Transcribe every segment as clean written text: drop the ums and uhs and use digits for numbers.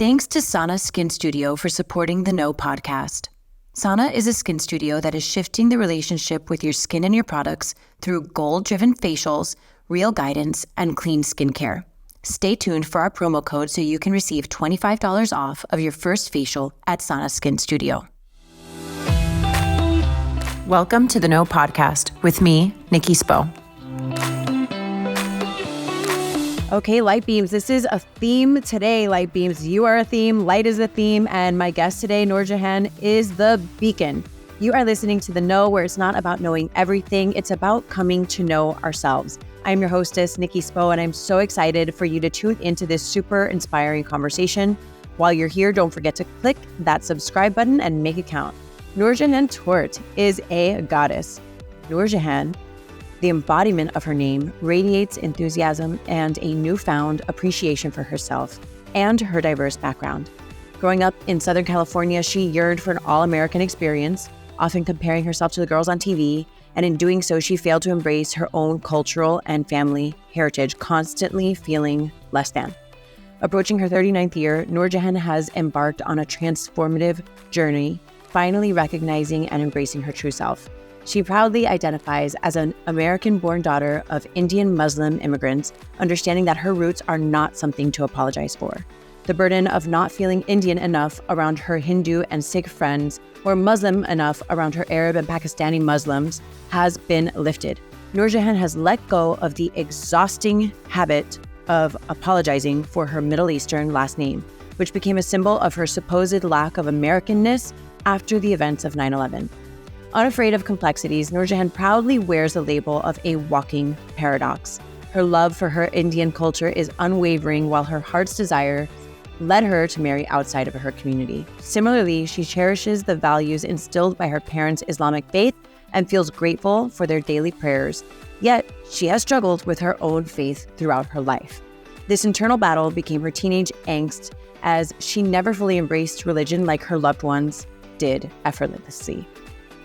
Thanks to Sana Skin Studio for supporting the No podcast. Sana is a skin studio that is shifting the relationship with your skin and your products through goal-driven facials, real guidance, and clean skincare. Stay tuned for our promo code so you can receive $25 off of your first facial at Sana Skin Studio. Welcome to the No podcast with me, Nikki Spo. Okay, light beams, this is a theme today, light beams. You are a theme, light is a theme, and my guest today, NoorJehan, is the beacon. You are listening to The No, where it's not about knowing everything, it's about coming to know ourselves. I'm your hostess, Nikki Spo, and I'm so excited for you to tune into this super inspiring conversation. While you're here, don't forget to click that subscribe button and make it count. NoorJehan Tourte is a goddess. NoorJehan, the embodiment of her name, radiates enthusiasm and a newfound appreciation for herself and her diverse background. Growing up in Southern California, she yearned for an all-American experience, often comparing herself to the girls on TV, and in doing so, she failed to embrace her own cultural and family heritage, constantly feeling less than. Approaching her 39th year, NoorJehan has embarked on a transformative journey, finally recognizing and embracing her true self. She proudly identifies as an American-born daughter of Indian Muslim immigrants, understanding that her roots are not something to apologize for. The burden of not feeling Indian enough around her Hindu and Sikh friends, or Muslim enough around her Arab and Pakistani Muslims, has been lifted. NoorJehan has let go of the exhausting habit of apologizing for her Middle Eastern last name, which became a symbol of her supposed lack of Americanness after the events of 9/11. Unafraid of complexities, NoorJehan proudly wears the label of a walking paradox. Her love for her Indian culture is unwavering, while her heart's desire led her to marry outside of her community. Similarly, she cherishes the values instilled by her parents' Islamic faith and feels grateful for their daily prayers, yet she has struggled with her own faith throughout her life. This internal battle became her teenage angst, as she never fully embraced religion like her loved ones did effortlessly.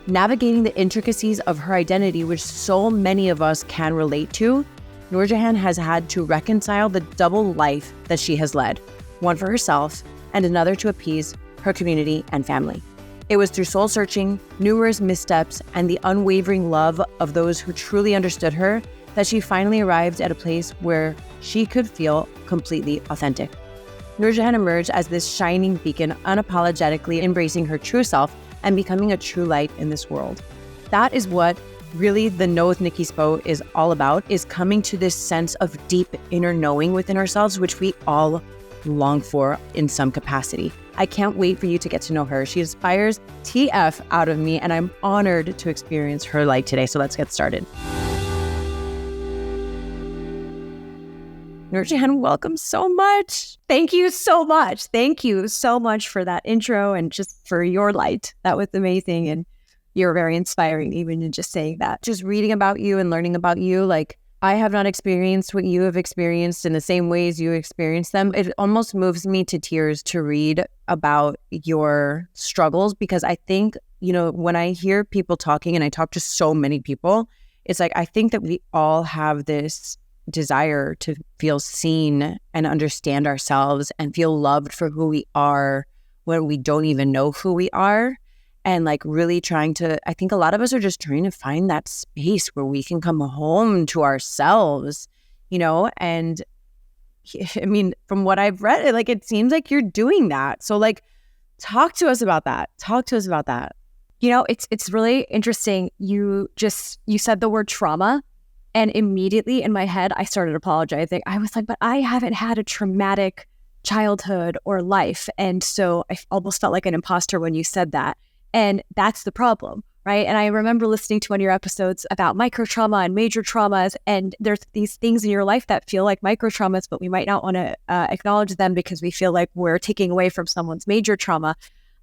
Navigating the intricacies of her identity, which so many of us can relate to, NoorJehan has had to reconcile the double life that she has led, one for herself and another to appease her community and family. It was through soul-searching, numerous missteps, and the unwavering love of those who truly understood her that she finally arrived at a place where she could feel completely authentic. NoorJehan emerged as this shining beacon, unapologetically embracing her true self and becoming a true light in this world. That is what really the No with Nikki Spo is all about, is coming to this sense of deep inner knowing within ourselves, which we all long for in some capacity. I can't wait for you to get to know her. She inspires TF out of me, and I'm honored to experience her light today. So let's get started. NoorJehan, welcome so much. Thank you so much. Thank you so much for that intro and just for your light. That was amazing. And you're very inspiring, even in just saying that. Just reading about you and learning about you, like, I have not experienced what you have experienced in the same ways you experienced them. It almost moves me to tears to read about your struggles, because I think, you know, when I hear people talking, and I talk to so many people, it's like, I think that we all have this desire to feel seen and understand ourselves and feel loved for who we are when we don't even know who we are. And like really trying to, I think a lot of us are just trying to find that space where we can come home to ourselves, you know? And I mean, from what I've read, like, it seems like you're doing that. So like, talk to us about that. Talk to us about that. You know, it's really interesting. You said the word trauma, and immediately in my head, I started apologizing. I was like, but I haven't had a traumatic childhood or life. And so I almost felt like an imposter when you said that. And that's the problem, right? And I remember listening to one of your episodes about micro trauma and major traumas. And there's these things in your life that feel like micro traumas, but we might not want to acknowledge them because we feel like we're taking away from someone's major trauma.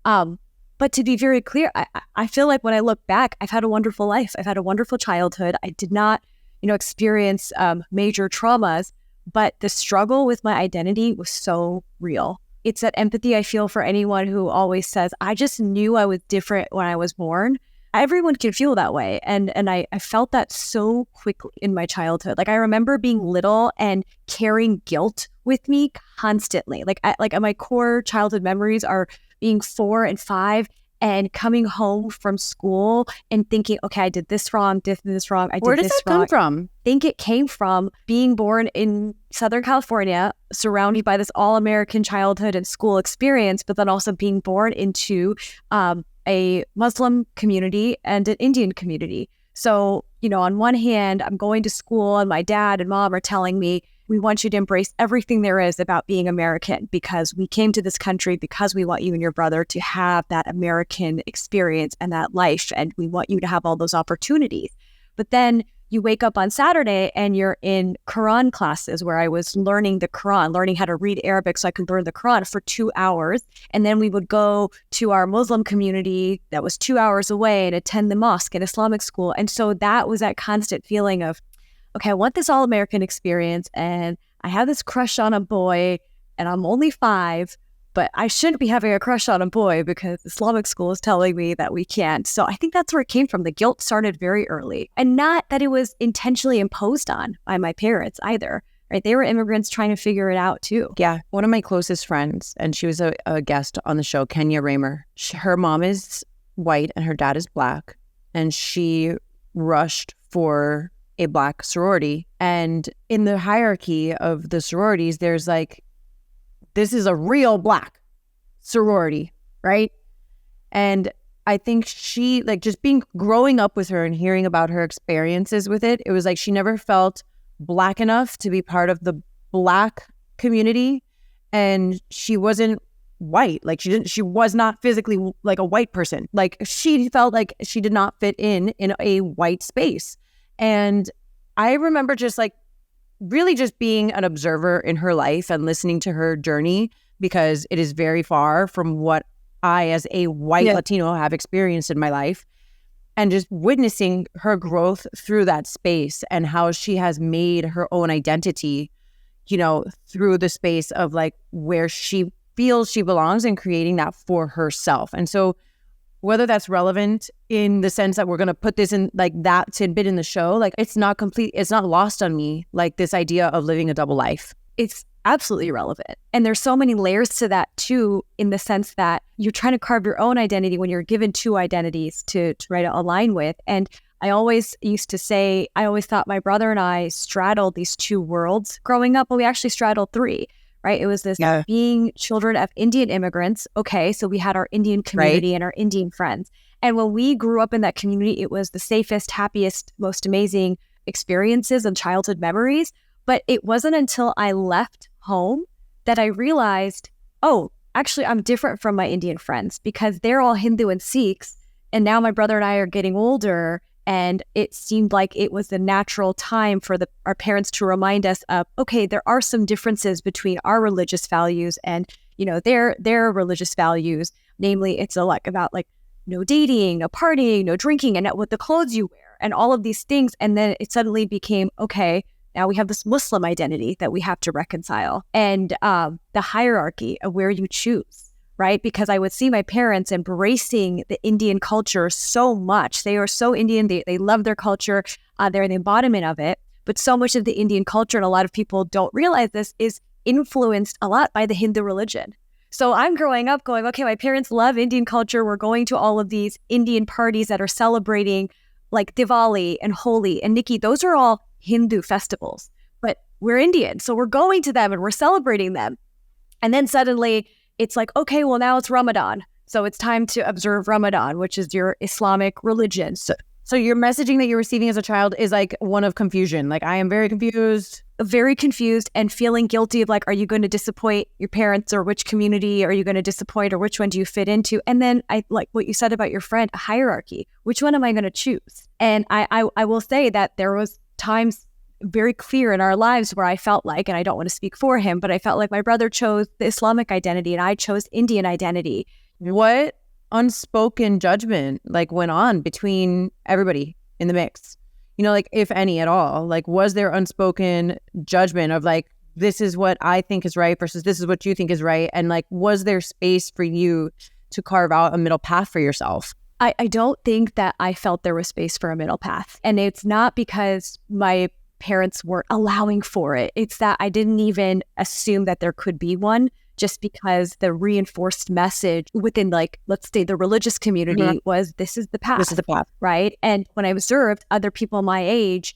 But to be very clear, I feel like when I look back, I've had a wonderful life. I've had a wonderful childhood. I did not experience major traumas, but the struggle with my identity was so real. It's that empathy I feel for anyone who always says, I just knew I was different when I was born. Everyone can feel that way. And I felt that so quickly in my childhood. Like, I remember being little and carrying guilt with me constantly. Like my core childhood memories are being 4 and 5 and coming home from school and thinking, okay, I did this wrong, did this wrong, I did this wrong. Where does that come from? I think it came from being born in Southern California, surrounded by this all-American childhood and school experience, but then also being born into a Muslim community and an Indian community. So, on one hand, I'm going to school and my dad and mom are telling me, we want you to embrace everything there is about being American because we came to this country because we want you and your brother to have that American experience and that life. And we want you to have all those opportunities. But then you wake up on Saturday and you're in Quran classes where I was learning the Quran, learning how to read Arabic so I could learn the Quran for 2 hours. And then we would go to our Muslim community that was 2 hours away and attend the mosque and Islamic school. And so that was that constant feeling of, okay, I want this all-American experience and I have this crush on a boy and I'm only 5, but I shouldn't be having a crush on a boy because Islamic school is telling me that we can't. So I think that's where it came from. The guilt started very early, and not that it was intentionally imposed on by my parents either, right? They were immigrants trying to figure it out too. Yeah. One of my closest friends, and she was a guest on the show, Kenya Raymer. Her mom is white and her dad is Black, and she rushed for a Black sorority. And in the hierarchy of the sororities, there's like, this is a real Black sorority, right? And I think she, like, just growing up with her and hearing about her experiences with it, it was like she never felt Black enough to be part of the Black community. And she wasn't white. Like, she was not physically like a white person. Like, she felt like she did not fit in a white space. And I remember just like really just being an observer in her life and listening to her journey, because it is very far from what I, as a white Latino, have experienced in my life, and just witnessing her growth through that space and how she has made her own identity, through the space of like where she feels she belongs and creating that for herself. And so whether that's relevant in the sense that we're going to put this in like that tidbit in the show, like it's not lost on me, like this idea of living a double life. It's absolutely relevant. And there's so many layers to that too, in the sense that you're trying to carve your own identity when you're given 2 identities to try to align with. And I always used to say, I always thought my brother and I straddled these 2 worlds growing up, but we actually straddled 3. Right? It was this being children of Indian immigrants. Okay, so we had our Indian community and our Indian friends. And when we grew up in that community, it was the safest, happiest, most amazing experiences and childhood memories. But it wasn't until I left home that I realized, oh, actually, I'm different from my Indian friends because they're all Hindu and Sikhs. And now my brother and I are getting older. And it seemed like it was the natural time for our parents to remind us of, okay, there are some differences between our religious values and, their religious values. Namely, it's about like no dating, no partying, no drinking, and what the clothes you wear and all of these things. And then it suddenly became, okay, now we have this Muslim identity that we have to reconcile, and the hierarchy of where you choose. Right? Because I would see my parents embracing the Indian culture so much. They are so Indian. They love their culture. They're the embodiment of it. But so much of the Indian culture, and a lot of people don't realize this, is influenced a lot by the Hindu religion. So I'm growing up going, okay, my parents love Indian culture. We're going to all of these Indian parties that are celebrating like Diwali and Holi and Nikki. Those are all Hindu festivals. But we're Indian. So we're going to them and we're celebrating them. And then suddenly it's like, okay, well, now it's Ramadan. So it's time to observe Ramadan, which is your Islamic religion. So your messaging that you're receiving as a child is like one of confusion. Like, I am very confused. Very confused and feeling guilty of like, are you going to disappoint your parents, or which community are you going to disappoint, or which one do you fit into? And then I like what you said about your friend, a hierarchy. Which one am I going to choose? And I will say that there was times very clear in our lives where I felt like, and I don't want to speak for him, but I felt like my brother chose the Islamic identity and I chose Indian identity. What unspoken judgment like went on between everybody in the mix? Like, if any at all, like, was there unspoken judgment of like, this is what I think is right versus this is what you think is right? And like, was there space for you to carve out a middle path for yourself? I don't think that I felt there was space for a middle path. And it's not because my parents weren't allowing for it. It's that I didn't even assume that there could be one, just because the reinforced message within, like, let's say the religious community was, this is the path. This is the path. Right? And when I observed other people my age,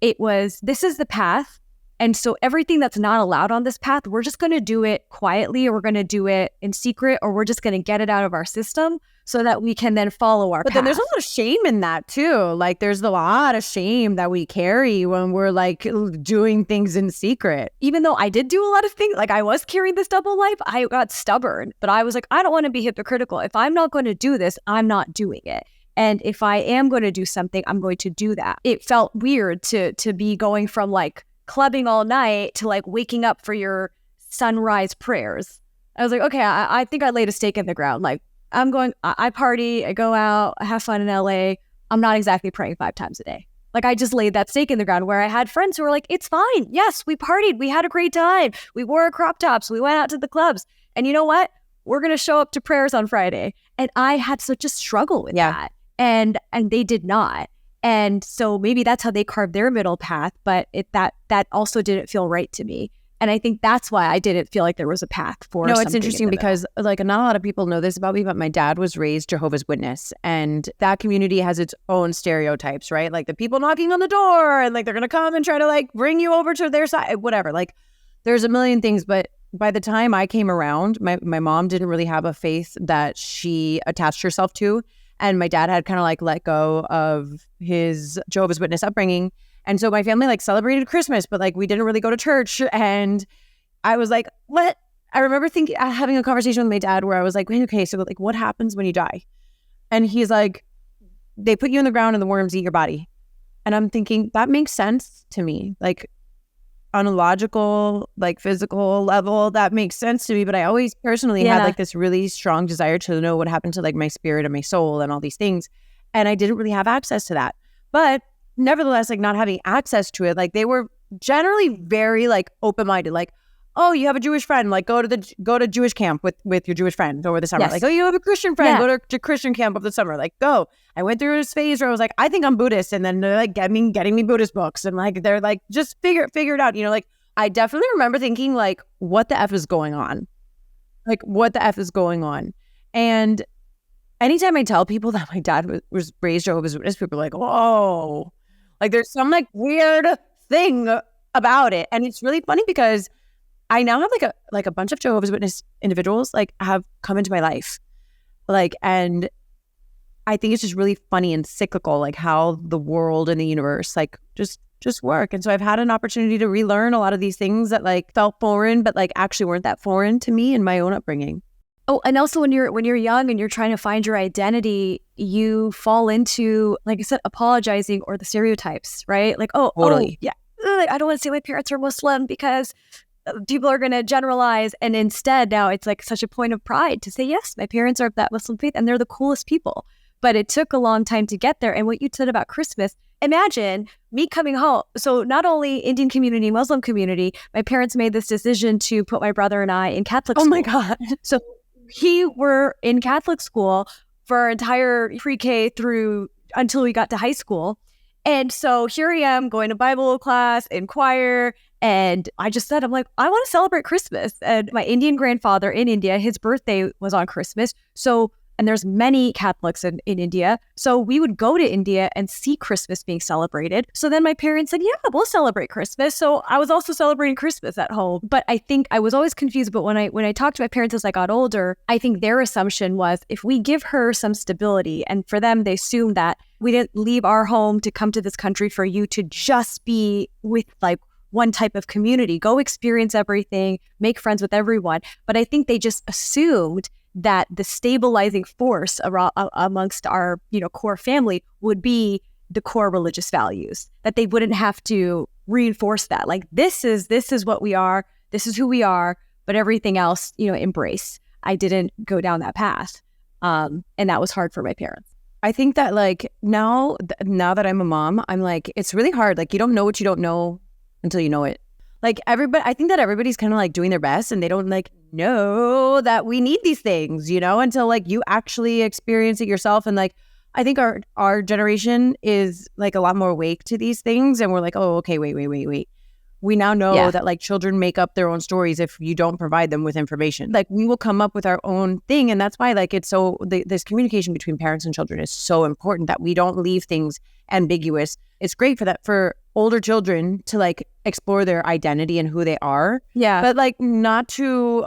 it was, this is the path. And so everything that's not allowed on this path, we're just going to do it quietly, or we're going to do it in secret, or we're just going to get it out of our system so that we can then follow our path. But then there's a lot of shame in that too. Like there's a lot of shame that we carry when we're like doing things in secret. Even though I did do a lot of things, like I was carrying this double life, I got stubborn. But I was like, I don't want to be hypocritical. If I'm not going to do this, I'm not doing it. And if I am going to do something, I'm going to do that. It felt weird to be going from like clubbing all night to like waking up for your sunrise prayers. I was like, okay, I think I laid a stake in the ground. Like I party, I go out, I have fun in LA. I'm not exactly praying 5 times a day. Like I just laid that stake in the ground, where I had friends who were like, it's fine. Yes, we partied. We had a great time. We wore our crop tops. We went out to the clubs. And you know what? We're going to show up to prayers on Friday. And I had such a struggle with that. And they did not. And so maybe that's how they carved their middle path, but that also didn't feel right to me. And I think that's why I didn't feel like there was a path for. No, it's interesting because like not a lot of people know this about me, but my dad was raised Jehovah's Witness, and that community has its own stereotypes, right? Like the people knocking on the door and like they're gonna come and try to like bring you over to their side, whatever. Like there's a million things, but by the time I came around, my mom didn't really have a faith that she attached herself to. And my dad had kind of like let go of his Jehovah's Witness upbringing. And so my family like celebrated Christmas, but like we didn't really go to church. And I was like, what? I remember having a conversation with my dad where I was like, okay, so like what happens when you die? And he's like, they put you in the ground and the worms eat your body. And I'm thinking, that makes sense to me. Like on a logical, like physical level, that makes sense to me. But I always personally had like this really strong desire to know what happened to like my spirit and my soul and all these things. And I didn't really have access to that. But nevertheless, like not having access to it, like they were generally very like open-minded, like, oh, you have a Jewish friend, like go to Jewish camp with your Jewish friend over the summer. Yes. Like, oh, you have a Christian friend, go to Christian camp over the summer. Like, go. I went through this phase where I was like, I think I'm Buddhist, and then they're like getting me Buddhist books, and like they're like, just figure it out. You know, like I definitely remember thinking like, what the F is going on? Like, what the F is going on? And anytime I tell people that my dad was raised Jehovah's Witness, people are like, whoa, like there's some like weird thing about it. And it's really funny because I now have like a bunch of Jehovah's Witness individuals like have come into my life. Like, and I think it's just really funny and cyclical, like how the world and the universe like just work. And so I've had an opportunity to relearn a lot of these things that like felt foreign, but like actually weren't that foreign to me in my own upbringing. Oh, and also when you're young and you're trying to find your identity, you fall into, like I said, apologizing or the stereotypes, right? Like, totally. Yeah, like, I don't want to say my parents are Muslim because people are going to generalize. And instead now it's like such a point of pride to say, yes, my parents are of that Muslim faith and they're the coolest people. But it took a long time to get there. And what you said about Christmas, imagine me coming home. So not only Indian community, Muslim community, my parents made this decision to put my brother and I in Catholic school. Oh my God. So we were in Catholic school for our entire pre-K through until we got to high school. And so here I am going to Bible class and choir. And I just said, I'm like, I want to celebrate Christmas. And my Indian grandfather in India, his birthday was on Christmas. So, and there's many Catholics in India. So we would go to India and see Christmas being celebrated. So then my parents said, yeah, we'll celebrate Christmas. So I was also celebrating Christmas at home. But I think I was always confused. But when I talked to my parents as I got older, I think their assumption was if we give her some stability, and for them, they assumed that we didn't leave our home to come to this country for you to just be with like one type of community, go experience everything, make friends with everyone. But I think they just assumed that the stabilizing force amongst our, core family would be the core religious values, that they wouldn't have to reinforce that. Like, this is what we are, this is who we are, but everything else, embrace. I didn't go down that path. And that was hard for my parents. I think that like now that I'm a mom, I'm like, it's really hard. Like, you don't know what you don't know until you know it. Like I think that everybody's kind of like doing their best and they don't like know that we need these things, until like you actually experience it yourself. And like, I think our generation is like a lot more awake to these things, and we're like, oh, okay, wait. We now know that like children make up their own stories if you don't provide them with information. Like we will come up with our own thing, and that's why like it's so this communication between parents and children is so important, that we don't leave things ambiguous. It's great for older children to like explore their identity and who they are. Yeah. But like not to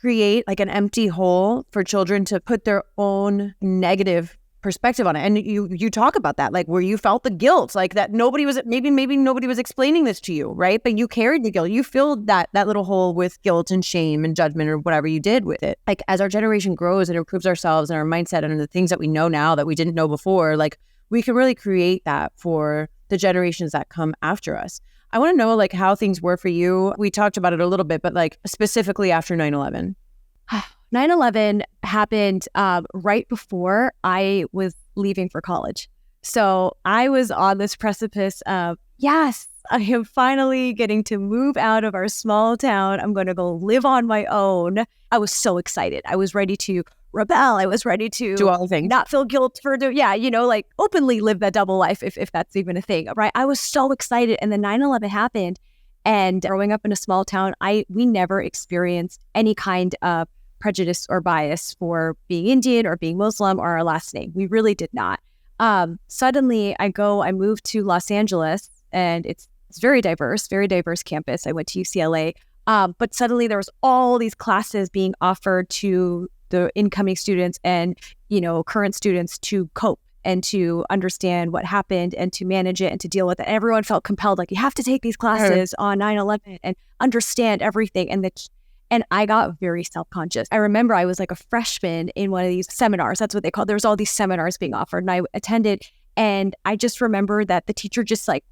create like an empty hole for children to put their own negative perspective on it. And you talk about that, like where you felt the guilt, like that nobody was, maybe nobody was explaining this to you, right? But you carried the guilt. You filled that little hole with guilt and shame and judgment or whatever you did with it. Like as our generation grows and improves ourselves and our mindset and the things that we know now that we didn't know before, like we can really create that for the generations that come after us. I want to know like how things were for you. We talked about it a little bit, but like specifically after 9/11. 9/11 happened right before I was leaving for college. So I was on this precipice of, yes, I am finally getting to move out of our small town. I'm going to go live on my own. I was so excited. I was ready to rebel. I was ready to do all the things, not feel guilt for like openly live that double life if that's even a thing, right? I was so excited. And then 9/11 happened. And growing up in a small town, we never experienced any kind of prejudice or bias for being Indian or being Muslim or our last name. We really did not. Suddenly I moved to Los Angeles, and it's very diverse campus. I went to UCLA. But suddenly there was all these classes being offered to the incoming students and, current students to cope and to understand what happened and to manage it and to deal with it. Everyone felt compelled, like you have to take these classes on 9/11 and understand everything. And I got very self-conscious. I remember I was like a freshman in one of these seminars. That's what they call. There was all these seminars being offered, and I attended. And I just remember that the teacher just like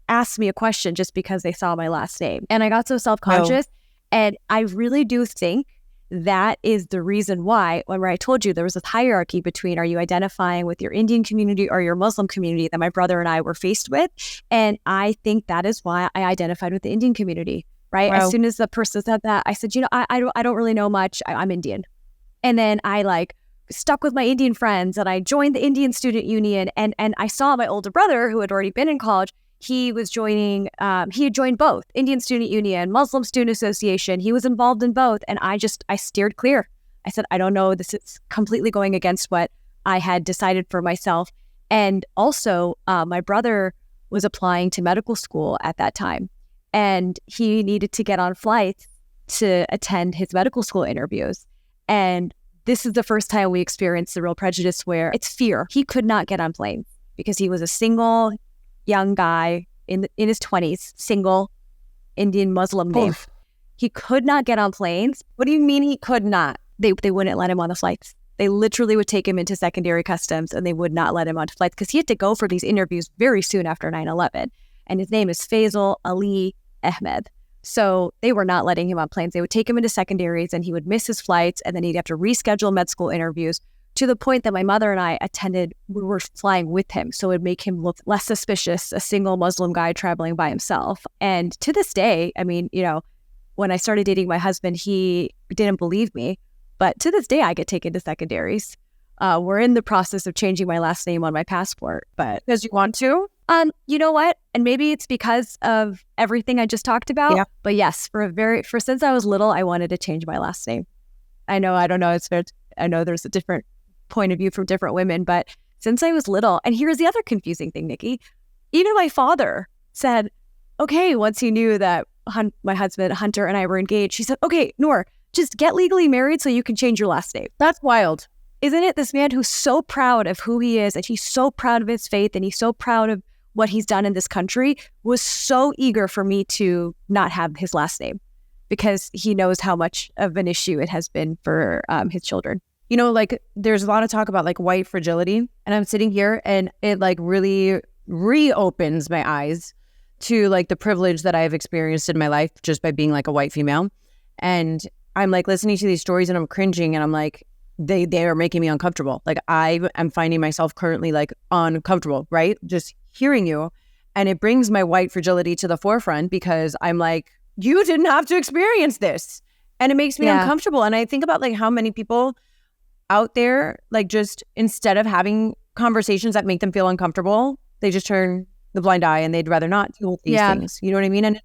asked me a question just because they saw my last name. And I got so self-conscious. And I really do think that is the reason why, when I told you there was a hierarchy between, are you identifying with your Indian community or your Muslim community, that my brother and I were faced with. And I think that is why I identified with the Indian community. Right. Wow. As soon as the person said that, I said, I don't really know much. I'm Indian. And then I like stuck with my Indian friends, and I joined the Indian Student Union. And I saw my older brother, who had already been in college. He was joining, he had joined both Indian Student Union, Muslim Student Association. He was involved in both. And I steered clear. I said, I don't know. This is completely going against what I had decided for myself. And also my brother was applying to medical school at that time. And he needed to get on flights to attend his medical school interviews. And this is the first time we experienced the real prejudice, where it's fear. He could not get on planes because he was a single young guy in his 20s, single Indian Muslim name. Oof. He could not get on planes. What do you mean he could not? They wouldn't let him on the flights. They literally would take him into secondary customs, and they would not let him onto flights because he had to go for these interviews very soon after 9/11. And his name is Faisal Ali Ahmed. So they were not letting him on planes. They would take him into secondaries, and he would miss his flights, and then he'd have to reschedule med school interviews, to the point that my mother and I we were flying with him. So it would make him look less suspicious, a single Muslim guy traveling by himself. And to this day, I mean, when I started dating my husband, he didn't believe me. But to this day, I get taken to secondaries. We're in the process of changing my last name on my passport. But because you want to? You know what? And maybe it's because of everything I just talked about. Yeah. But yes, for since I was little, I wanted to change my last name. I don't know. I know there's a different point of view from different women, but since I was little, and here's the other confusing thing, Nikki, even my father said, okay, once he knew that my husband, Hunter, and I were engaged, he said, okay, Noor, just get legally married so you can change your last name. That's wild. Isn't it? This man who's so proud of who he is, and he's so proud of his faith, and he's so proud of what he's done in this country, was so eager for me to not have his last name because he knows how much of an issue it has been for his children. Like there's a lot of talk about like white fragility, and I'm sitting here and it like really reopens my eyes to like the privilege that I've experienced in my life just by being like a white female. And I'm like listening to these stories and I'm cringing, and I'm like, they are making me uncomfortable. Like I am finding myself currently like uncomfortable, right? Just hearing you. And it brings my white fragility to the forefront because I'm like, you didn't have to experience this. And it makes me uncomfortable. And I think about like how many people out there, like just instead of having conversations that make them feel uncomfortable, they just turn the blind eye and they'd rather not deal with these things. You know what I mean? And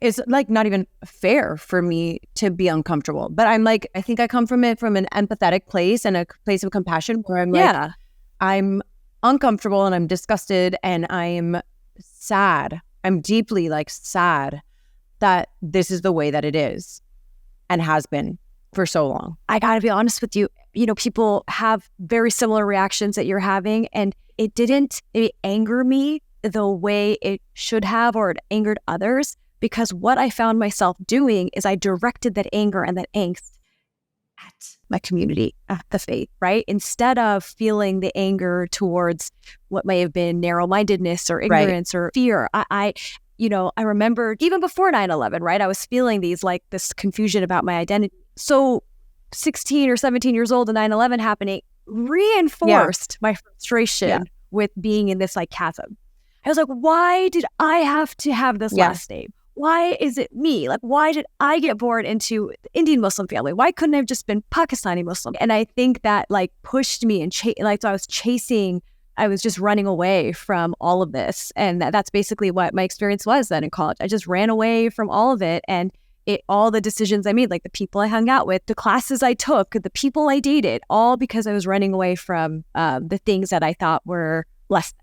it's like not even fair for me to be uncomfortable. But I'm like, I think I come from it from an empathetic place and a place of compassion where I'm like, I'm uncomfortable and I'm disgusted and I'm sad. I'm deeply like sad that this is the way that it is and has been for so long. I gotta be honest with you. You know, people have very similar reactions that you're having, and it didn't anger me the way it should have, or it angered others, because what I found myself doing is I directed that anger and that angst at my community, at the faith, right? Instead of feeling the anger towards what may have been narrow-mindedness or ignorance or fear. I remember even before 9/11, right? I was feeling this confusion about my identity. So 16 or 17 years old and 9/11 happening reinforced my frustration with being in this like chasm. I was like, why did I have to have this last name? Why is it me? Like, why did I get born into the Indian Muslim family? Why couldn't I have just been Pakistani Muslim? And I think that like pushed me and so I was just running away from all of this. And that's basically what my experience was then in college. I just ran away from all of it. And all the decisions I made, like the people I hung out with, the classes I took, the people I dated, all because I was running away from the things that I thought were less than.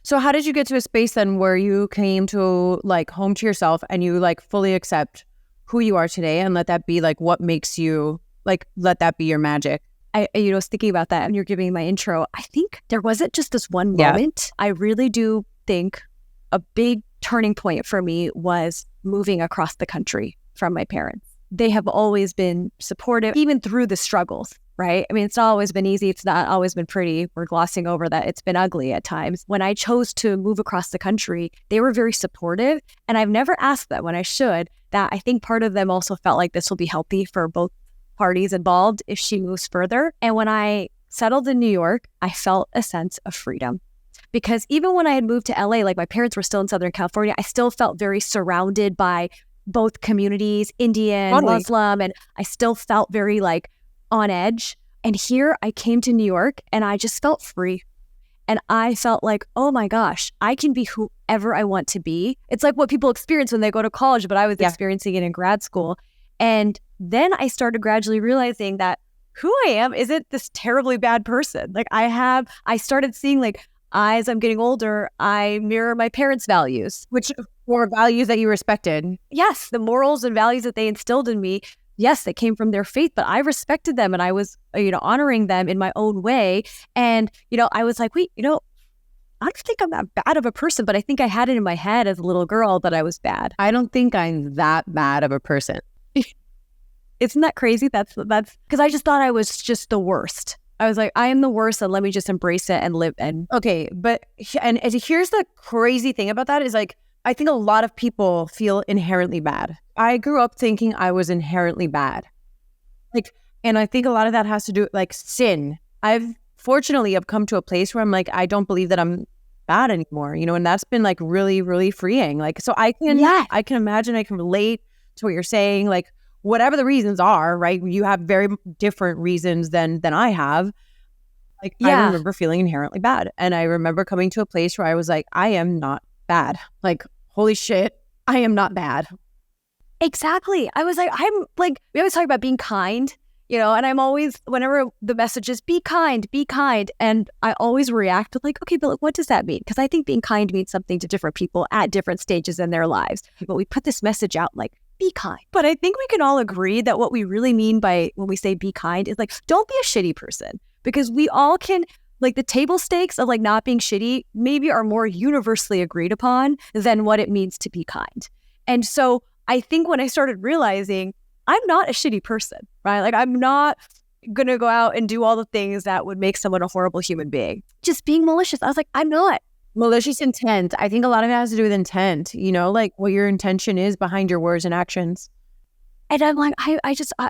So how did you get to a space then where you came to like home to yourself and you like fully accept who you are today and let that be like what makes you like, let that be your magic? I was thinking about that and you're giving my intro. I think there wasn't just this one moment. I really do think a big turning point for me was moving across the country from my parents. They have always been supportive, even through the struggles, right? I mean, it's not always been easy. It's not always been pretty. We're glossing over that. It's been ugly at times. When I chose to move across the country, they were very supportive. And I've never asked them when I should, that I think part of them also felt like this will be healthy for both parties involved if she moves further. And when I settled in New York, I felt a sense of freedom. Because even when I had moved to LA, like my parents were still in Southern California, I still felt very surrounded by both communities, Indian, Muslim, and I still felt very like on edge. And here I came to New York and I just felt free. And I felt like, oh my gosh, I can be whoever I want to be. It's like what people experience when they go to college, but I was experiencing it in grad school. And then I started gradually realizing that who I am isn't this terribly bad person. Like I started seeing like, as I'm getting older, I mirror my parents' values. Which were values that you respected. Yes, the morals and values that they instilled in me, yes, they came from their faith, but I respected them and I was, honoring them in my own way. And, I was like, wait, I don't think I'm that bad of a person, but I think I had it in my head as a little girl that I was bad. I don't think I'm that bad of a person. Isn't that crazy? That's because I just thought I was just the worst. I was like, I am the worst, and let me just embrace it and live. And okay, but here's the crazy thing about that is like, I think a lot of people feel inherently bad. I grew up thinking I was inherently bad. Like, and I think a lot of that has to do with like sin. I've come to a place where I'm like, I don't believe that I'm bad anymore, and that's been like really, really freeing. Like, so I can imagine, I can relate to what you're saying, like whatever the reasons are, right? You have very different reasons than I have. Like, I remember feeling inherently bad. And I remember coming to a place where I was like, I am not bad. Like, holy shit, I am not bad. Exactly. I was like, we always talk about being kind, and I'm always, whenever the message is be kind. And I always react with like, okay, but like, what does that mean? Because I think being kind means something to different people at different stages in their lives. But we put this message out like, be kind. But I think we can all agree that what we really mean by when we say be kind is like, don't be a shitty person. Because we all can, like the table stakes of like not being shitty maybe are more universally agreed upon than what it means to be kind. And so I think when I started realizing I'm not a shitty person, right? Like I'm not going to go out and do all the things that would make someone a horrible human being. Just being malicious. I was like, I'm not. Malicious intent. I think a lot of it has to do with intent, like what your intention is behind your words and actions. And I'm like,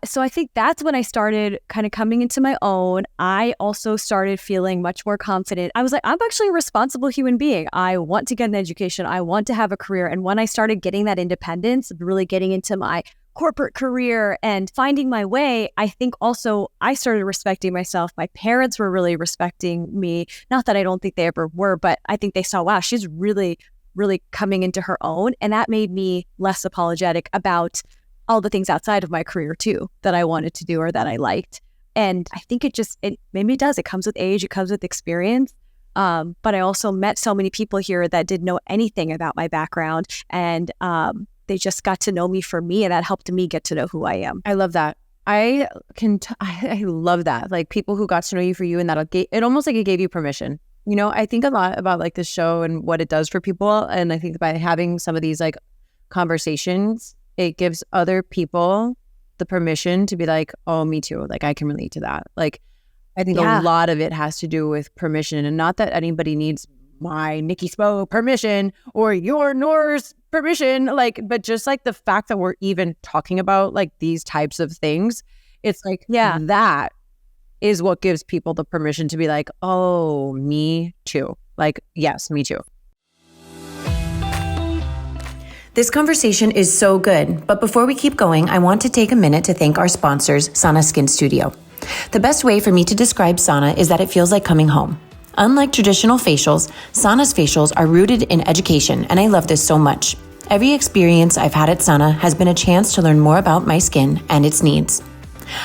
so I think that's when I started kind of coming into my own. I also started feeling much more confident. I was like, I'm actually a responsible human being. I want to get an education. I want to have a career. And when I started getting that independence, really getting into my corporate career and finding my way, I think also I started respecting myself. My parents were really respecting me. Not that I don't think they ever were, but I think they saw, wow, she's really, really coming into her own. And that made me less apologetic about all the things outside of my career too, that I wanted to do or that I liked. And I think it maybe it does. It comes with age. It comes with experience. But I also met so many people here that didn't know anything about my background. And they just got to know me for me, and that helped me get to know who I am. I love that. I love that. Like people who got to know you for you, and it almost like it gave you permission. You know, I think a lot about like this show and what it does for people. And I think by having some of these like conversations, it gives other people the permission to be like, oh, me too. Like I can relate to that. Like I think a lot of it has to do with permission, and not that anybody needs my Nikki Spo permission or your Noor's permission, like, but just like the fact that we're even talking about like these types of things, it's like, that is what gives people the permission to be like, oh, me too. Like, yes, me too. This conversation is so good, but before we keep going, I want to take a minute to thank our sponsors, Sana Skin Studio. The best way for me to describe Sana is that it feels like coming home. Unlike traditional facials, Sana's facials are rooted in education, and I love this so much. Every experience I've had at Sana has been a chance to learn more about my skin and its needs.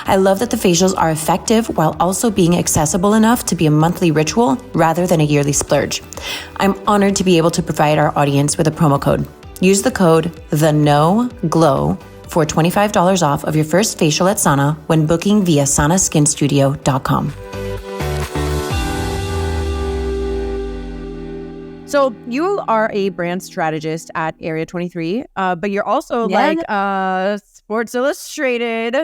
I love that the facials are effective while also being accessible enough to be a monthly ritual rather than a yearly splurge. I'm honored to be able to provide our audience with a promo code. Use the code THENOGLOW for $25 off of your first facial at Sana when booking via sanaskinstudio.com. So you are a brand strategist at Area 23, but you're also like a Sports Illustrated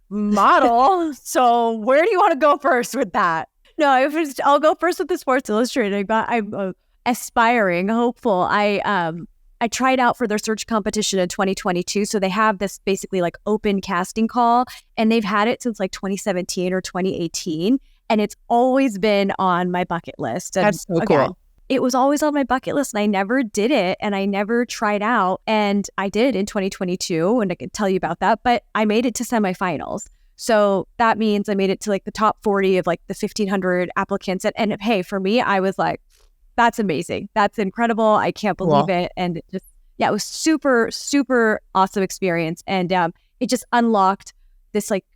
model. So where do you want to go first with that? No, I'll go first with the Sports Illustrated. I'm aspiring, hopeful. I tried out for their search competition in 2022. So they have this basically like open casting call, and they've had it since like 2017 or 2018. And it's always been on my bucket list. And that's so cool. It was always on my bucket list, and I never did it, and I never tried out. And I did in 2022, and I can tell you about that, but I made it to semifinals. So that means I made it to like the top 40 of like the 1,500 applicants. And hey, for me, I was like, that's amazing. That's incredible. I can't believe it. And it just, it was super, super awesome experience. And it just unlocked this like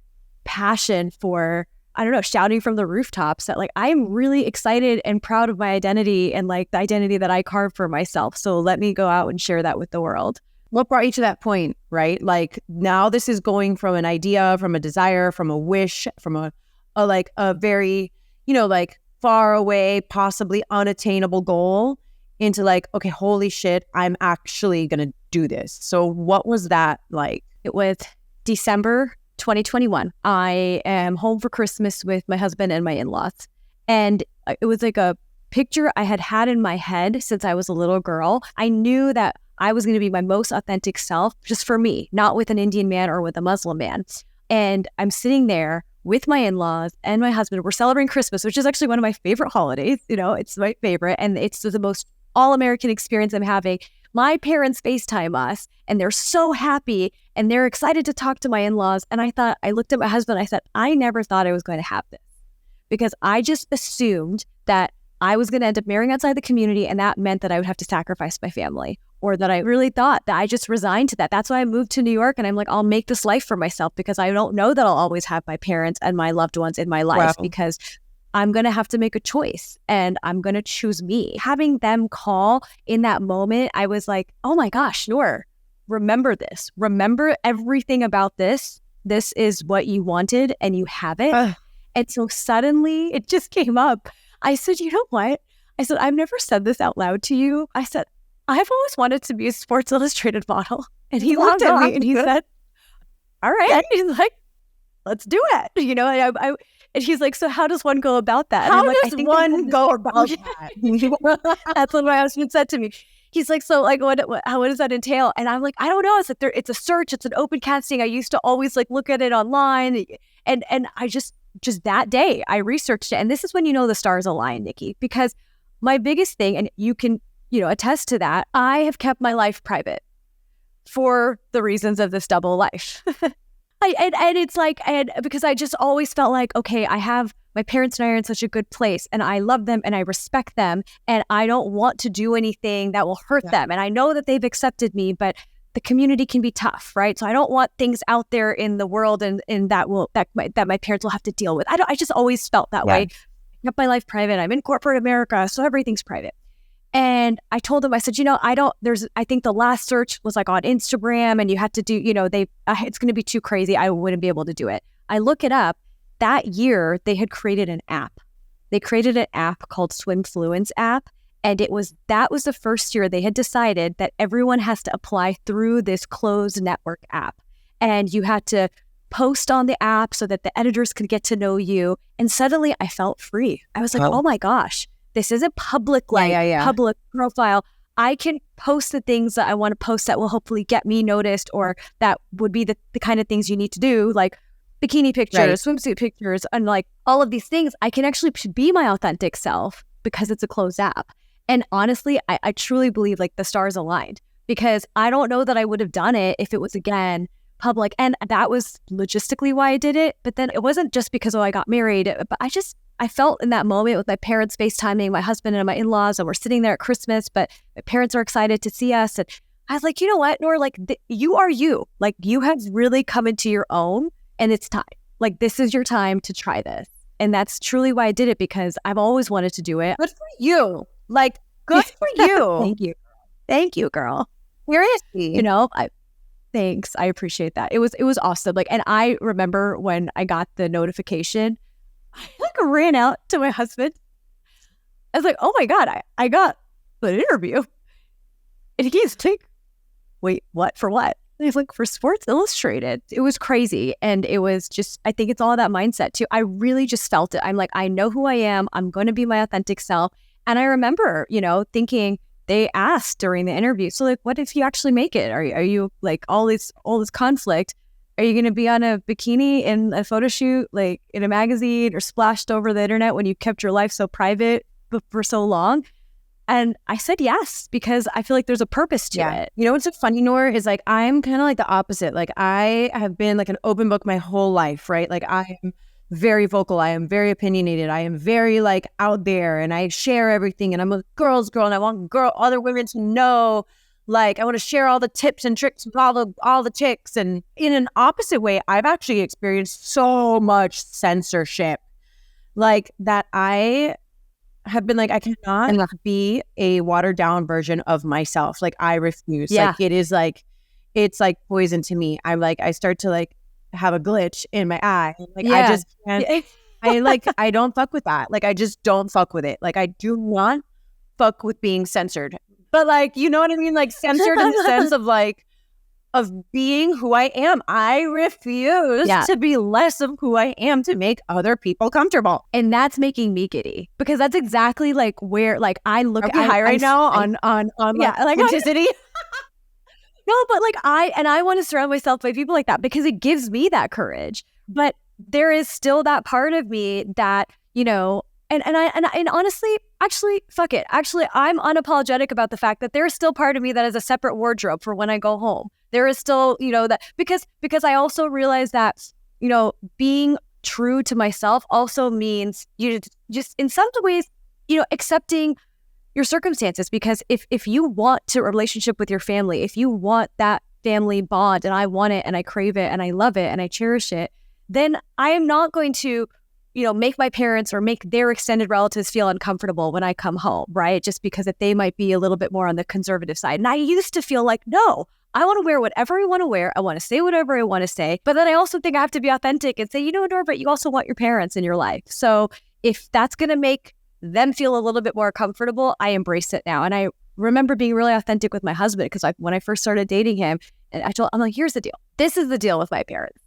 passion for, I don't know, shouting from the rooftops that like, I'm really excited and proud of my identity and like the identity that I carved for myself. So let me go out and share that with the world. What brought you to that point, right? Like now this is going from an idea, from a desire, from a wish, from a like a very, like far away, possibly unattainable goal into like, okay, holy shit, I'm actually going to do this. So what was that like? It was December 2021. I am home for Christmas with my husband and my in-laws. And it was like a picture I had had in my head since I was a little girl. I knew that I was going to be my most authentic self just for me, not with an Indian man or with a Muslim man. And I'm sitting there with my in-laws and my husband. We're celebrating Christmas, which is actually one of my favorite holidays. It's my favorite. And it's the most all-American experience I'm having. My parents FaceTime us and they're so happy and they're excited to talk to my in-laws. And I looked at my husband, I said, I never thought I was going to have this because I just assumed that I was going to end up marrying outside the community, and that meant that I would have to sacrifice my family, or that I really thought that I just resigned to that. That's why I moved to New York, and I'm like, I'll make this life for myself because I don't know that I'll always have my parents and my loved ones in my life because I'm going to have to make a choice and I'm going to choose me. Having them call in that moment, I was like, oh my gosh, Noor, remember this. Remember everything about this. This is what you wanted and you have it. And so suddenly it just came up. I said, you know what? I said, I've never said this out loud to you. I said, I've always wanted to be a Sports Illustrated model. And he looked at me and he said, all right. And he's like, let's do it. And he's like, so how does one go about that? How does one go about that? That's what my husband said to me. He's like, so like, what does that entail? And I'm like, I don't know. It's like it's a search. It's an open casting. I used to always like look at it online. And I just that day I researched it. And this is when the stars align, Nikki, because my biggest thing, and you can, attest to that, I have kept my life private for the reasons of this double life. Because I just always felt like, okay, I have my parents and I are in such a good place and I love them and I respect them and I don't want to do anything that will hurt them. And I know that they've accepted me, but the community can be tough, right? So I don't want things out there in the world and that my parents will have to deal with. I just always felt that way. I kept my life private. I'm in corporate America, so everything's private. And I told them, I said, I think the last search was like on Instagram and you had to do, it's going to be too crazy. I wouldn't be able to do it. I look it up. That year, they had created an app. They created an app called Swimfluence app. And that was the first year they had decided that everyone has to apply through this closed network app. And you had to post on the app so that the editors could get to know you. And suddenly I felt free. I was like, oh my gosh. This is a public public profile. I can post the things that I want to post that will hopefully get me noticed, or that would be the kind of things you need to do, like bikini pictures, swimsuit pictures, and like all of these things. I can actually be my authentic self because it's a closed app. And honestly, I truly believe like the stars aligned, because I don't know that I would have done it if it was, again, public. And that was logistically why I did it. But then it wasn't just because, I got married, but I felt in that moment with my parents FaceTiming my husband and my in-laws, and we're sitting there at Christmas, but my parents are excited to see us. And I was like, you know what, Noor, like you are you. Like you have really come into your own and it's time. Like this is your time to try this. And that's truly why I did it, because I've always wanted to do it. Good for you. Like, good for you. Thank you. Thank you, girl. Seriously. Thanks. I appreciate that. It was awesome. Like, and I remember when I got the notification, I ran out to my husband. I was like, oh my God, I got an interview. And he's like, wait, what? For what? And he's like, for Sports Illustrated. It was crazy. And it was just, I think it's all that mindset too. I really just felt it. I'm like, I know who I am. I'm going to be my authentic self. And I remember, thinking, they asked during the interview, so like, what if you actually make it? Are you like all this conflict? Are you going to be on a bikini in a photo shoot, like in a magazine, or splashed over the internet when you kept your life so private for so long? And I said yes, because I feel like there's a purpose to it. You know what's so funny, Noor, is like I'm kind of like the opposite. Like I have been like an open book my whole life, right? Like I am very vocal. I am very opinionated. I am very like out there, and I share everything. And I'm a girl's girl, and I want other women to know. Like I want to share all the tips and tricks with all the chicks. And in an opposite way, I've actually experienced so much censorship, like that I have been like, I cannot be a watered down version of myself. Like I refuse. Yeah. Like it is like, it's like poison to me. I'm like, I start to like have a glitch in my eye. Like I just can't, I don't fuck with that. Like I just don't fuck with it. Like I do not fuck with being censored. But like, you know what I mean? Like censored in the sense of like, of being who I am. I refuse to be less of who I am to make other people comfortable. And that's making me giddy, because that's exactly like where like I look at high right now on like authenticity. No, but like I want to surround myself by people like that, because it gives me that courage. But there is still that part of me that, and honestly, actually, fuck it. Actually, I'm unapologetic about the fact that there is still part of me that is a separate wardrobe for when I go home. There is still, that because I also realize that, being true to myself also means you just in some ways, accepting your circumstances. Because if you want a relationship with your family, if you want that family bond, and I want it and I crave it and I love it and I cherish it, then I am not going to make my parents or make their extended relatives feel uncomfortable when I come home, right? Just because that they might be a little bit more on the conservative side. And I used to feel like, no, I want to wear whatever I want to wear. I want to say whatever I want to say. But then I also think I have to be authentic and say, Noor, but you also want your parents in your life. So if that's going to make them feel a little bit more comfortable, I embrace it now. And I remember being really authentic with my husband, because when I first started dating him, and I'm like, here's the deal. This is the deal with my parents.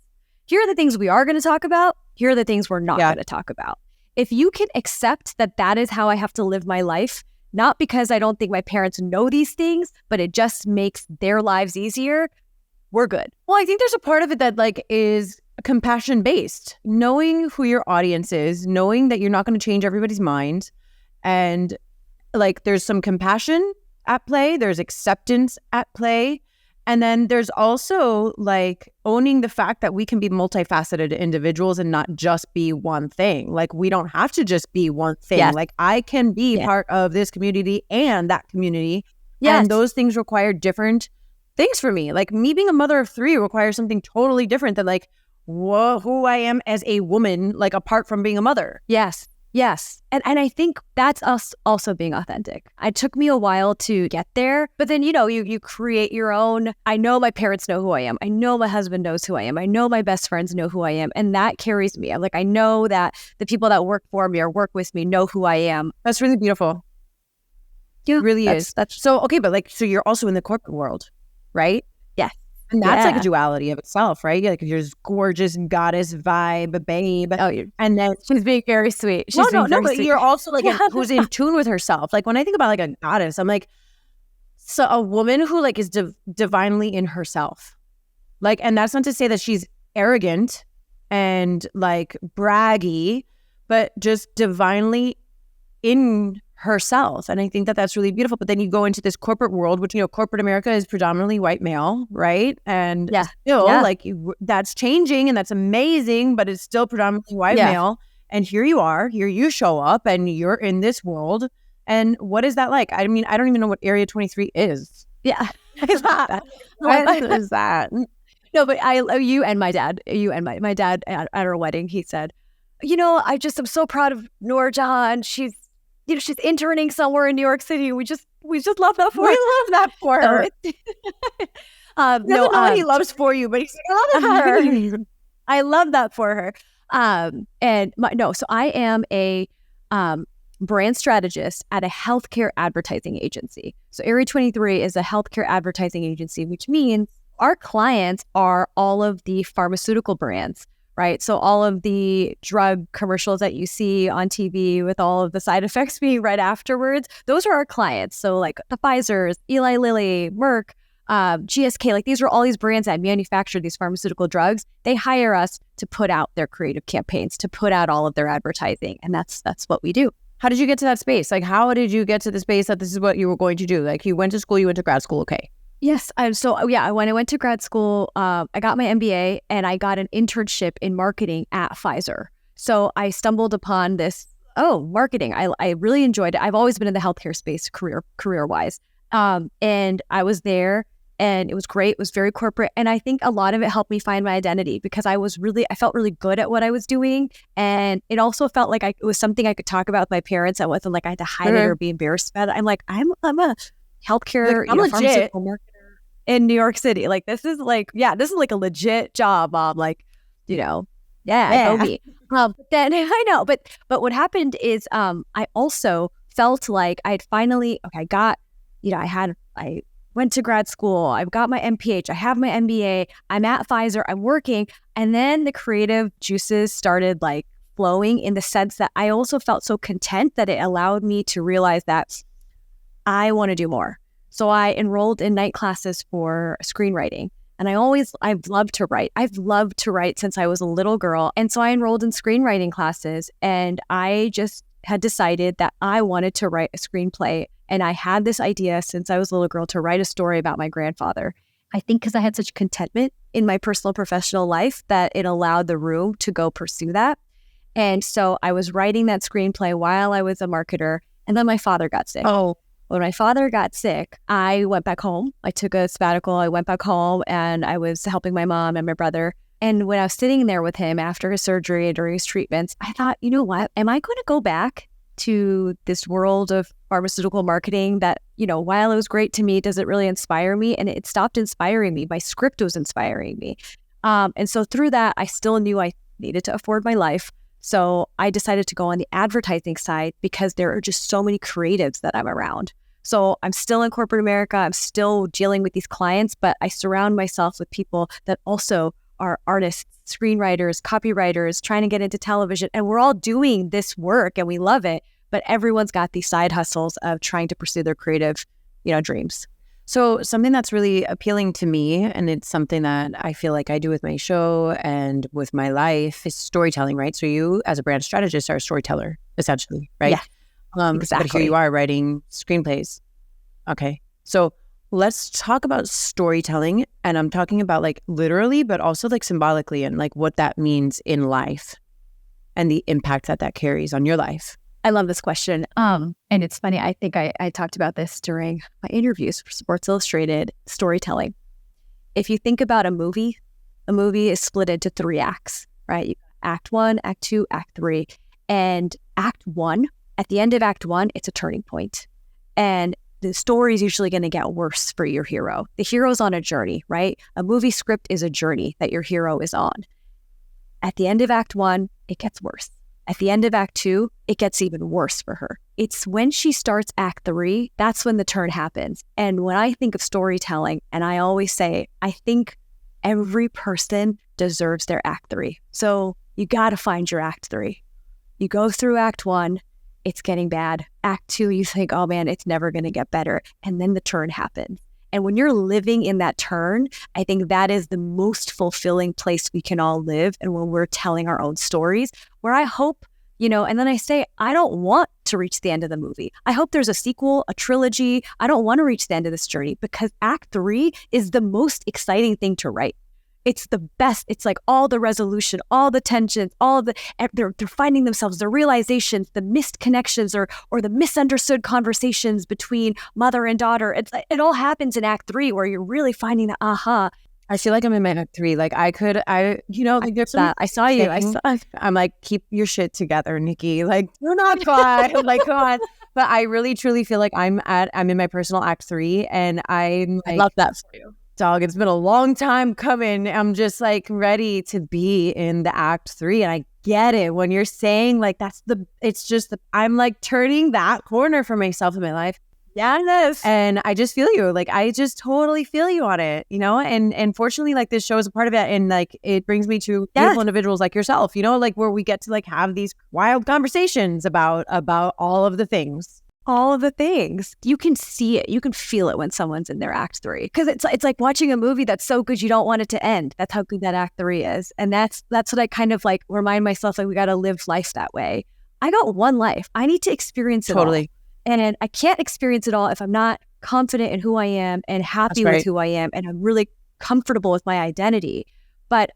Here are the things we are going to talk about. Here are the things we're not going to talk about. If you can accept that is how I have to live my life, not because I don't think my parents know these things, but it just makes their lives easier, we're good. Well, I think there's a part of it that like is compassion based, knowing who your audience is, knowing that you're not going to change everybody's mind. And like, there's some compassion at play. There's acceptance at play. And then there's also like owning the fact that we can be multifaceted individuals and not just be one thing. Like we don't have to just be one thing. Yes. Like I can be part of this community and that community. And those things require different things for me. Like me being a mother of 3 requires something totally different than like who I am as a woman, like apart from being a mother. Yes. And I think that's us also being authentic. It took me a while to get there, but then, you create your own. I know my parents know who I am. I know my husband knows who I am. I know my best friends know who I am. And that carries me. I'm like, I know that the people that work for me or work with me know who I am. That's really beautiful. Yeah, it really is. That's so, okay, but like, so you're also in the corporate world, right? Yes. And that's like a duality of itself, right? Like you're this gorgeous goddess vibe, babe. Oh, and then she's being very sweet. No, but you're also like who's in tune with herself. Like when I think about like a goddess, I'm like, so a woman who like is divinely in herself. Like, and that's not to say that she's arrogant and like braggy, but just divinely in herself. And I think that that's really beautiful. But then you go into this corporate world, which, corporate America is predominantly white male, right? And still like that's changing and that's amazing, but it's still predominantly white male. And here you show up and you're in this world. And what is that like? I mean, I don't even know what Area 23 is. Yeah. What is that? No, but you and my dad at our wedding, he said, I just am so proud of NoorJehan. She's interning somewhere in New York City. We just love that for her. We love that for her. No, what he loves for you, but he's like, I love her. I love that for her. So I am a brand strategist at a healthcare advertising agency. So Area 23 is a healthcare advertising agency, which means our clients are all of the pharmaceutical brands. Right. So all of the drug commercials that you see on TV with all of the side effects being right afterwards, those are our clients. So like the Pfizer's, Eli Lilly, Merck, GSK, like these are all these brands that manufacture these pharmaceutical drugs. They hire us to put out their creative campaigns, to put out all of their advertising. And that's what we do. How did you get to that space? Like, how did you get to the space that this is what you were going to do? Like you went to grad school. Okay. Yes. When I went to grad school, I got my MBA and I got an internship in marketing at Pfizer. So I stumbled upon this, marketing. I really enjoyed it. I've always been in the healthcare space career-wise. And I was there and it was great. It was very corporate. And I think a lot of it helped me find my identity because I felt really good at what I was doing. And it also felt like it was something I could talk about with my parents. I wasn't like I had to hide it or be embarrassed about it. I'm like, I'm a healthcare, pharmaceutical marketer in New York City. Like this is like a legit job, Mom. Like, go me. Then I know, but what happened is, I also felt like I'd finally, I went to grad school. I've got my MPH. I have my MBA. I'm at Pfizer. I'm working, and then the creative juices started like flowing in the sense that I also felt so content that it allowed me to realize that I want to do more. So I enrolled in night classes for screenwriting. And I've loved to write. I've loved to write since I was a little girl. And so I enrolled in screenwriting classes and I just had decided that I wanted to write a screenplay. And I had this idea since I was a little girl to write a story about my grandfather. I think because I had such contentment in my personal professional life that it allowed the room to go pursue that. And so I was writing that screenplay while I was a marketer. And then my father got sick. When my father got sick, I went back home. I took a sabbatical. I went back home and I was helping my mom and my brother. And when I was sitting there with him after his surgery and during his treatments, I thought, you know what? Am I going to go back to this world of pharmaceutical marketing that, while it was great to me, does it really inspire me? And it stopped inspiring me. My script was inspiring me. And so through that, I still knew I needed to afford my life. So I decided to go on the advertising side because there are just so many creatives that I'm around. So I'm still in corporate America. I'm still dealing with these clients, but I surround myself with people that also are artists, screenwriters, copywriters, trying to get into television. And we're all doing this work and we love it, but everyone's got these side hustles of trying to pursue their creative, dreams. So something that's really appealing to me, and it's something that I feel like I do with my show and with my life, is storytelling, right? So you, as a brand strategist, are a storyteller, essentially, right? Yeah, exactly. But here you are writing screenplays. Okay. So let's talk about storytelling. And I'm talking about like literally, but also like symbolically and like what that means in life and the impact that that carries on your life. I love this question. And it's funny. I think I talked about this during my interviews for Sports Illustrated storytelling. If you think about a movie is split into 3 acts, right? Act 1, Act 2, Act 3. And Act 1, at the end of Act 1, it's a turning point. And the story is usually going to get worse for your hero. The hero's on a journey, right? A movie script is a journey that your hero is on. At the end of Act 1, it gets worse. At the end of Act 2, it gets even worse for her. It's when she starts Act 3, that's when the turn happens. And when I think of storytelling, and I always say, I think every person deserves their Act 3. So you got to find your Act 3. You go through Act 1, it's getting bad. Act 2, you think, oh man, it's never going to get better. And then the turn happens. And when you're living in that turn, I think that is the most fulfilling place we can all live. And when we're telling our own stories, where I hope, and then I say, I don't want to reach the end of the movie. I hope there's a sequel, a trilogy. I don't want to reach the end of this journey because Act 3 is the most exciting thing to write. It's the best. It's like all the resolution, all the tensions, they're finding themselves, the realizations, the missed connections or the misunderstood conversations between mother and daughter. It all happens in Act 3 where you're really finding the aha. I feel like I'm in my Act 3. Like like there's that. I saw you. I'm like, keep your shit together, Nikki. Like, you're not fine. Like, come on. But I really truly feel like I'm in my personal Act 3 and I love that for you. Dog, it's been a long time coming. I'm just like ready to be in the Act 3. And I get it when you're saying like I'm like turning that corner for myself in my life. Yes. And I just feel you. Like, I just totally feel you on it, and fortunately, like this show is a part of it. And like, it brings me to beautiful individuals like yourself, like where we get to like have these wild conversations about all of the things. All of the things. You can see it. You can feel it when someone's in their Act 3. Because it's like watching a movie that's so good you don't want it to end. That's how good that Act 3 is. And that's what I kind of like remind myself, like we got to live life that way. I got one life. I need to experience it all. And I can't experience it all if I'm not confident in who I am and happy with who I am and I'm really comfortable with my identity. But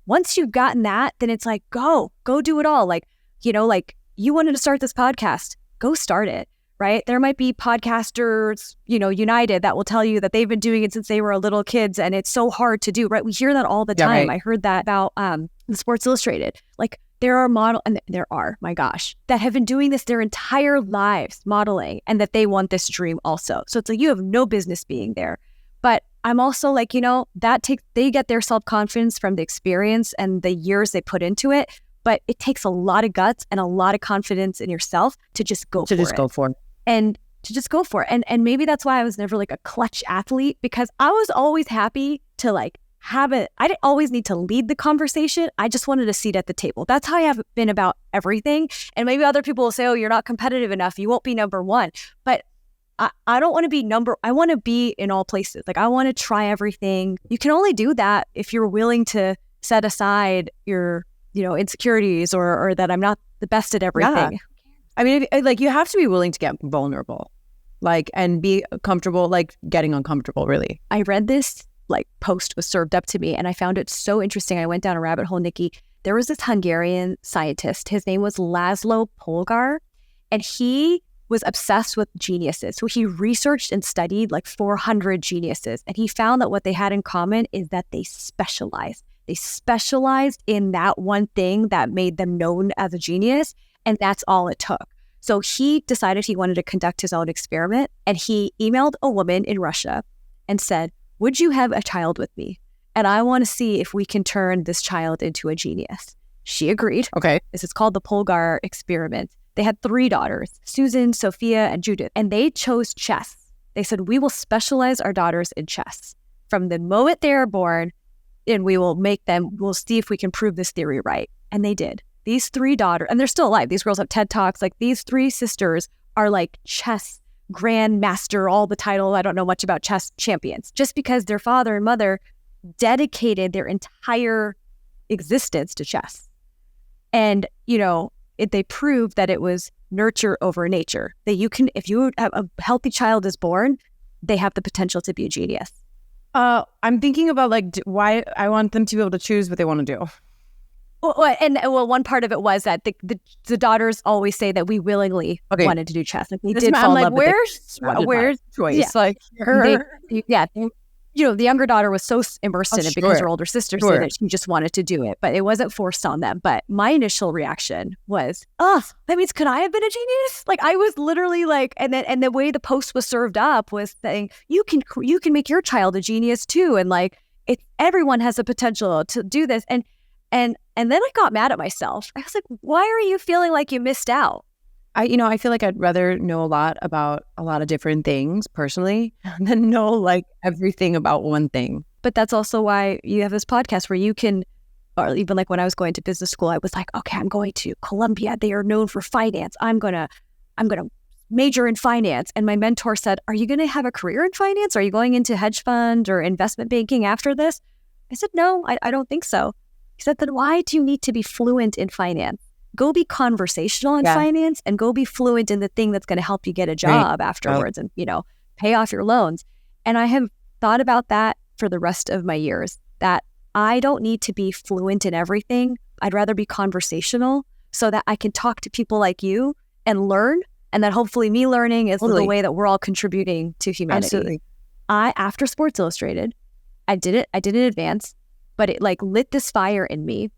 once you've gotten that, then it's like, go do it all. Like, like you wanted to start this podcast, go start it. Right? There might be podcasters, United that will tell you that they've been doing it since they were little kids and it's so hard to do, right? We hear that all the time. Right. I heard that about the Sports Illustrated. Like there are my gosh, that have been doing this their entire lives, modeling, and that they want this dream also. So it's like you have no business being there. But I'm also like, they get their self-confidence from the experience and the years they put into it. But it takes a lot of guts and a lot of confidence in yourself to just go for it. And to just go for it. And maybe that's why I was never like a clutch athlete, because I was always happy to like I didn't always need to lead the conversation. I just wanted a seat at the table. That's how I have been about everything. And maybe other people will say, oh, you're not competitive enough. You won't be number one. But I don't want to be I want to be in all places. Like I want to try everything. You can only do that if you're willing to set aside your insecurities or that I'm not the best at everything. Yeah. I mean, like you have to be willing to get vulnerable, like, and be comfortable, like getting uncomfortable, really. I read this like post was served up to me and I found it so interesting. I went down a rabbit hole, Nikki. There was this Hungarian scientist. His name was Laszlo Polgár, and he was obsessed with geniuses. So he researched and studied like 400 geniuses. And he found that what they had in common is that they specialized. They specialized in that one thing that made them known as a genius, and that's all it took. So he decided he wanted to conduct his own experiment, and he emailed a woman in Russia and said, would you have a child with me? And I want to see if we can turn this child into a genius. She agreed. Okay. This is called the Polgár experiment. They had 3 daughters, Susan, Sophia, and Judith, and they chose chess. They said, we will specialize our daughters in chess. From the moment they are born, and we'll see if we can prove this theory right. And they did. These 3 daughters, and they're still alive. These girls have TED Talks. Like these 3 sisters are like chess grandmaster, all the title. I don't know much about chess champions, just because their father and mother dedicated their entire existence to chess. And, they proved that it was nurture over nature, that you can, if a healthy child is born, they have the potential to be a genius? I'm thinking about like why I want them to be able to choose what they want to do. Well, one part of it was that the daughters always say that we willingly wanted to do chess. Like we did fall in love with it. Where's choice? Yeah. Like the younger daughter was so immersed in it because her older sister said that she just wanted to do it, but it wasn't forced on them. But my initial reaction was, that means could I have been a genius? Like I was literally like, and the way the post was served up was saying you can make your child a genius too, and like everyone has the potential to do this, and then I got mad at myself. I was like, why are you feeling like you missed out? I feel like I'd rather know a lot about a lot of different things personally than know like everything about one thing. But that's also why you have this podcast where you can, or even like when I was going to business school, I was like, okay, I'm going to Columbia. They are known for finance. I'm gonna major in finance. And my mentor said, are you going to have a career in finance? Are you going into hedge fund or investment banking after this? I said, no, I don't think so. He said, then why do you need to be fluent in finance? Go be conversational in finance and go be fluent in the thing that's going to help you get a job afterwards and, pay off your loans. And I have thought about that for the rest of my years, that I don't need to be fluent in everything. I'd rather be conversational so that I can talk to people like you and learn. And that hopefully me learning is the way that we're all contributing to humanity. Absolutely. After Sports Illustrated, I did it in advance, but it like lit this fire in me.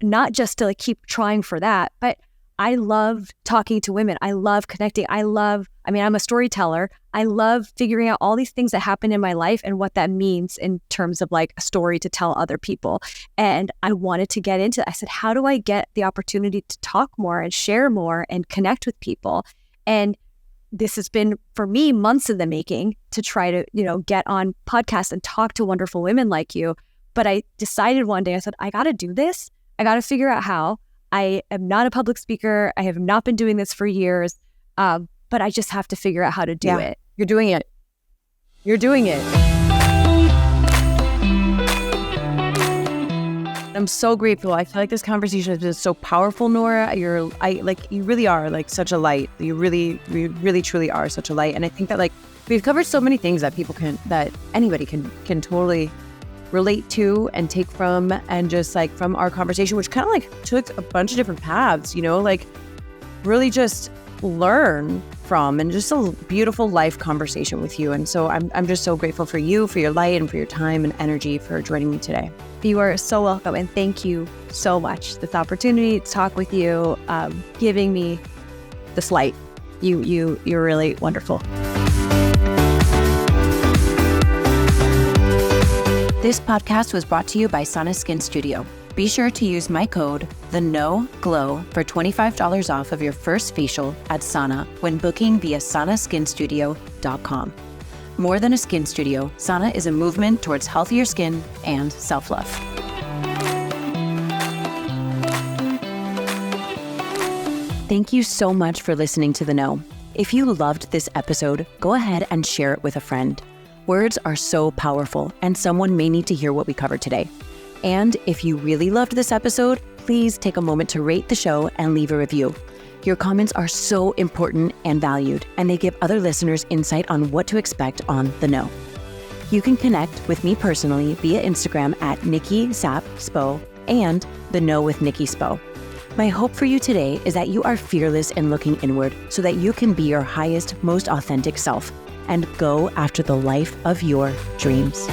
Not just to like keep trying for that, but I love talking to women. I love connecting. I'm a storyteller. I love figuring out all these things that happen in my life and what that means in terms of like a story to tell other people. And I wanted to get into it. I said, how do I get the opportunity to talk more and share more and connect with people? And this has been, for me, months in the making to try to, get on podcasts and talk to wonderful women like you. But I decided one day, I said, I got to do this. I got to figure out how. I am not a public speaker. I have not been doing this for years, but I just have to figure out how to do it. You're doing it. I'm so grateful. I feel like this conversation has been so powerful, Nora. You really are like such a light. You really truly are such a light. And I think that like we've covered so many things that that anybody can totally relate to and take from, and just like from our conversation, which kind of like took a bunch of different paths, like really just learn from, and just a beautiful life conversation with you. And so I'm just so grateful for you, for your light, and for your time and energy for joining me today. You are so welcome, and thank you so much. This opportunity to talk with you, giving me this light. You're really wonderful. This podcast was brought to you by Sana Skin Studio. Be sure to use my code, TheNoGlow, for $25 off of your first facial at Sana when booking via sanaskinstudio.com. More than a skin studio, Sana is a movement towards healthier skin and self-love. Thank you so much for listening to The Know. If you loved this episode, go ahead and share it with a friend. Words are so powerful, and someone may need to hear what we covered today. And if you really loved this episode, please take a moment to rate the show and leave a review. Your comments are so important and valued, and they give other listeners insight on what to expect on The Know. You can connect with me personally via Instagram at Nikki Spo and The Know with Nikki Spo. My hope for you today is that you are fearless in looking inward so that you can be your highest, most authentic self and go after the life of your dreams.